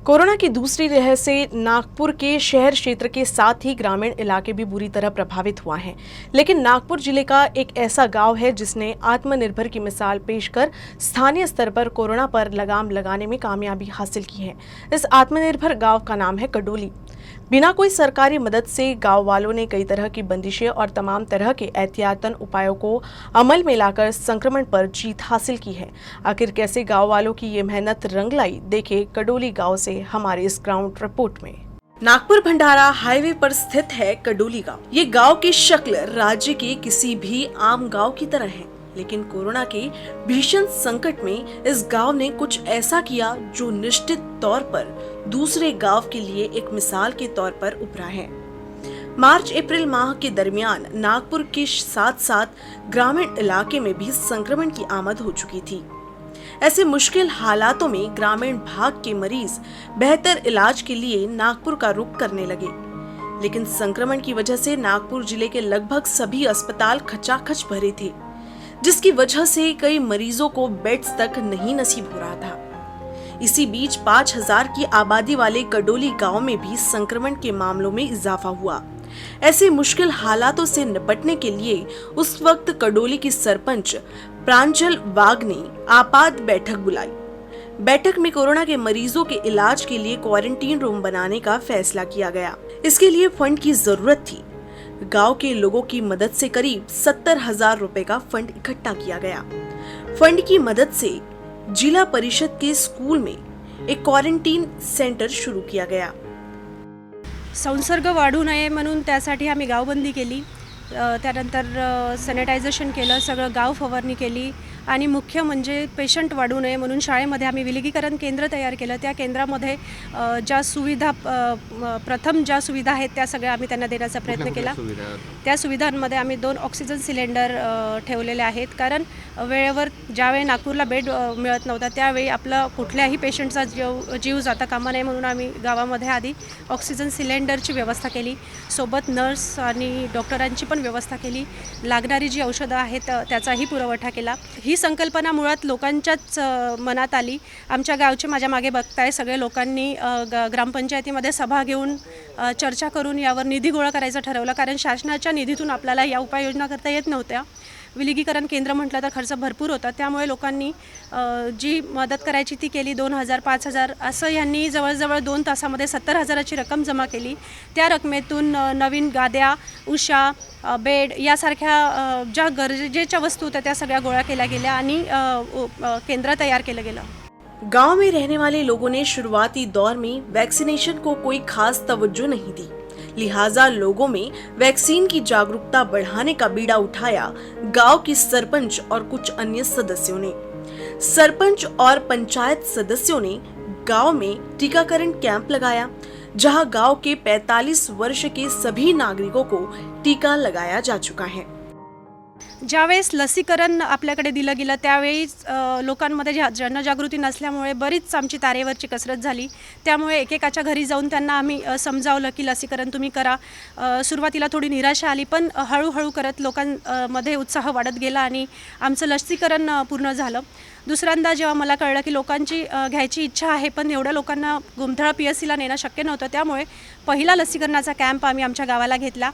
Corona की दूसरी लहर से नागपुर के शहर क्षेत्र के साथ ही ग्रामीण इलाके भी बुरी तरह प्रभावित हुआ है। लेकिन नागपुर जिले का एक ऐसा गांव है जिसने आत्मनिर्भर की मिसाल पेश कर स्थानीय स्तर पर कोरोना पर लगाम लगाने में कामयाबी हासिल की है। इस आत्मनिर्भर गांव का नाम है कडोली। बिना कोई सरकारी मदद से गांव वालों ने कई तरह की बंदिशें और तमाम तरह के एहतियातन उपायों को अमल में लाकर संक्रमण पर जीत हासिल की है। आखिर कैसे गांव वालों की ये मेहनत रंग लाई, देखे कडोली गांव से हमारे इस ग्राउंड रिपोर्ट में। नागपुर भंडारा हाईवे पर स्थित है कडोली गांव। ये गांव की शक्ल राज्य के किसी भी आम गांव की तरह है, लेकिन कोरोना के भीषण संकट में इस गांव ने कुछ ऐसा किया जो निश्चित तौर पर दूसरे गांव के लिए एक मिसाल के तौर पर उभरा है। मार्च अप्रैल माह के दरमियान नागपुर के साथ साथ ग्रामीण इलाके में भी संक्रमण की आमद हो चुकी थी। ऐसे मुश्किल हालातों में ग्रामीण भाग के मरीज बेहतर इलाज के लिए नागपुर का रुख करने लगे, लेकिन संक्रमण की वजह से नागपुर जिले के लगभग सभी अस्पताल खचाखच भरे थे, जिसकी वजह से कई मरीजों को बेड्स तक नहीं नसीब हो रहा था। इसी बीच 5000 की आबादी वाले कडोली गांव में भी संक्रमण के मामलों में इजाफा हुआ। ऐसे मुश्किल हालातों से निपटने के लिए उस वक्त कडोली की सरपंच प्रांजल वाघ ने आपात बैठक बुलाई। बैठक में कोरोना के मरीजों के इलाज के लिए क्वारंटीन रूम बनाने का फैसला किया गया। इसके लिए फंड की जरूरत थी। गांव के लोगों की मदद से करीब 70,000 रुपए का फंड इकट्ठा किया गया। फंड की मदद से जिला परिषद के स्कूल में एक क्वारंटीन सेंटर शुरू किया गया। संसर्ग वाढू नये म्हणून त्यासाठी आम्ही गावबंदी केली, त्यानंतर सॅनिटायझेशन केलं, सगळं गाव फवारणी केली आणि मुख्य म्हणजे पेशंट वाढू नये म्हणून शाळेमध्ये आम्ही विलगीकरण केंद्र तयार केलं। त्या केंद्रामध्ये ज्या सुविधा प्रथम ज्या सुविधा आहेत त्या सगळ्या आम्ही त्यांना देण्याचा प्रयत्न केला। त्या सुविधांमध्ये आम्ही 2 ऑक्सिजन सिलेंडर ठेवलेले आहेत, कारण वेळेवर ज्यावेळी नागपूरला बेड मिळत नव्हता त्यावेळी आपला कुठल्याही पेशंटचा जीव जाता कामा नये म्हणून आम्ही गावामध्ये आधी ऑक्सिजन सिलेंडरची व्यवस्था केली, सोबत नर्स आणि डॉक्टरांची पण व्यवस्था केली, लागणारी जी औषधं आहेत त्याचाही पुरवठा केला। ही संकल्पना मुळात लोकांच्याच मनात आली। आमच्या गावचे माझ्या मागे बघताय सगळे लोकांनी ग्रामपंचायतीमध्ये सभा घेऊन चर्चा करून यावर निधी गोळा करायचं ठरवलं, कारण शासनाच्या निधीतून आपल्याला या उपाययोजना करता येत नव्हत्या। विलगीकरण केंद्र म्हटलं तर खर्च भरपूर होता, त्यामुळे लोकांनी जी मदत करायची ती केली। 2000 5000 असं यांनी जवळजवळ 2 तासामध्ये 70,000ची रक्कम जमा केली। त्या रकमेतून नवीन गाद्या, उषा, बेड यासारख्या ज्या गरजेच्या वस्तू होत्या त्या सगळ्या गोळा केल्या गेल्या आणि केंद्र तयार केलं गेलं। गांव में रहने वाले लोगों ने शुरुआती दौर में वैक्सीनेशन को कोई खास तवज्जो नहीं दी, लिहाजा लोगों में वैक्सीन की जागरूकता बढ़ाने का बीड़ा उठाया गांव की सरपंच और कुछ अन्य सदस्यों ने। सरपंच और पंचायत सदस्यों ने गांव में टीकाकरण कैंप लगाया, जहां गांव के 45 वर्ष के सभी नागरिकों को टीका लगाया जा चुका है। ज्यावेळेस लसीकरण आपल्याकडे दिलं गेलं त्यावेळी लोकांमध्ये जनजागृती नसल्यामुळे बरीच आमची तारेवरची कसरत झाली। त्यामुळे एकेकाच्या घरी जाऊन त्यांना आम्ही समजावलं की लसीकरण तुम्ही करा। सुरुवातीला थोडी निराशा आली, पण हळूहळू करत लोकांमध्ये उत्साह वाढत गेला आणि आमचं लसीकरण पूर्ण झालं। दुसऱ्यांदा जेव्हा मला कळलं की लोकांची घ्यायची इच्छा आहे, पण एवढ्या लोकांना गुमथळा PSCला नेणं शक्य नव्हतं, त्यामुळे पहिला लसीकरणाचा कॅम्प आम्ही आमच्या गावाला घेतला।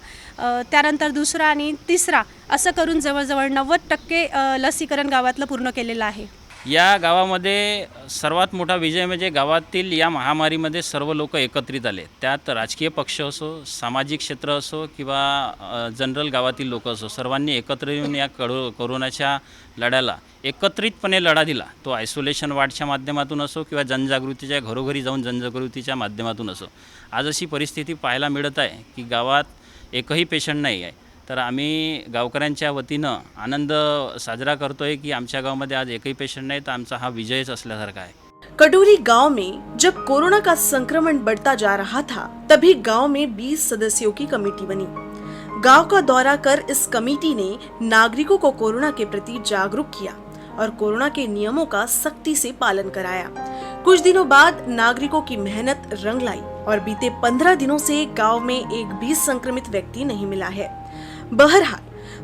त्यानंतर दुसरा आणि तिसरा असं करून जवळजवळ 90% लसीकरण गावातलं पूर्ण केलेलं आहे। या गावामध्ये सर्वात मोठा विजय म्हणजे गावातील या महामारीमध्ये सर्व लोक एकत्रित आले। त्यात राजकीय पक्ष असो, सामाजिक क्षेत्र असो किंवा जनरल गावातील लोक असो, सर्वांनी एकत्र येऊन या कोरोनाच्या लढ्याला एकत्रितपणे लढा दिला। तो आयसोलेशन वॉर्डच्या माध्यमातून असो किंवा जनजागृतीच्या घरोघरी जाऊन जनजागृतीच्या माध्यमातून असो। आज अशी परिस्थिती पाहायला मिळत आहे की गावात एकही पेशंट नाही आहे, तर आम्ही गावकऱ्यांच्या वतीनं आनंद साजरा करतोय की आमच्या गावामध्ये आज एकही पेशंट नाही, तर आमचा हा विजयच असल्यासारखा आहे। कडोली गांव में जब कोरोना का संक्रमण बढ़ता जा रहा था, तभी गांव में 20 सदस्यों की कमेटी बनी। गांव का दौरा कर इस कमेटी ने नागरिकों को कोरोना के प्रति जागरूक किया और कोरोना के नियमों का सख्ती से पालन कराया। कुछ दिनों बाद नागरिकों की मेहनत रंग लाई और बीते 15 दिनों से गांव में एक भी संक्रमित व्यक्ति नहीं मिला है। बहरहाल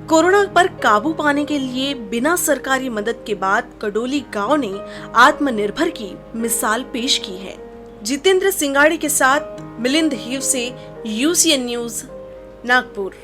कोरोना पर काबू पाने के लिए बिना सरकारी मदद के बाद कडोली गांव ने आत्मनिर्भर की मिसाल पेश की है। जितेंद्र सिंगाड़ी के साथ मिलिंद हिवसे, UCN न्यूज, नागपुर।